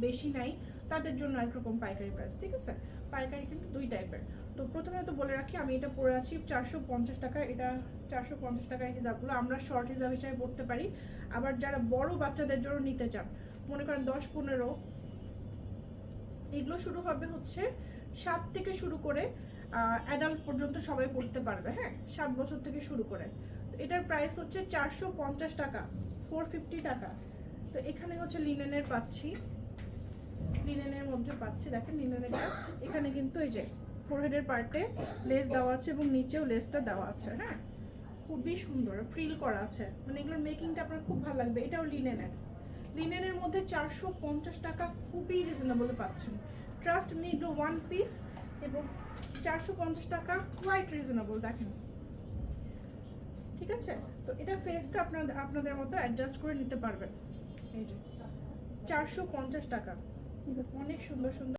বেশি নাই তাদের জন্য একরকম পাইকারি প্রাইস, ঠিক আছে? পাইকারি কিন্তু দুই টাইপের। তো প্রথমে তো বলে রাখি আমি এটা পরে আছি 450 টাকা। এটা 450 টাকার হিসাবগুলো আমরা শর্ট হিসাব হিসাবে পড়তে পারি। আবার যারা বড় বাচ্চাদের জন্য নিতে চান, মনে করেন 10-15, এগুলো শুরু হবে হচ্ছে 7 থেকে শুরু করে অ্যাডাল্ট পর্যন্ত সবাই পড়তে পারবে, হ্যাঁ, 7 বছর থেকে শুরু করে। তো এটার প্রাইস হচ্ছে 450 টাকা, 450 টাকা। তো এখানে হচ্ছে লিনেনের পাচ্ছি, লিনেনের মধ্যে পাচ্ছি, দেখেন লিনেনেরটা এখানে কিন্তু এই যে ফোরহেডের পার্টে লেস দেওয়া আছে এবং নিচেও লেসটা দেওয়া আছে, হ্যাঁ, খুবই সুন্দর ফ্রিল করা আছে, মানে এগুলোর মেকিংটা আপনার খুব ভালো লাগবে। এটাও লিনেনের, লিনেনের মধ্যে 450 টাকা খুবই রিজনেবল পাচ্ছেন, ট্রাস্ট মি। এগুলো ওয়ান পিস এবং 450 টাকা কোয়াইট রিজনেবল, দেখেন, ঠিক আছে? তো এটা ফেসটা আপনাদের মতো অ্যাডজাস্ট করে নিতে পারবেন। এই যে 450 টাকা, অনেক সুন্দর সুন্দর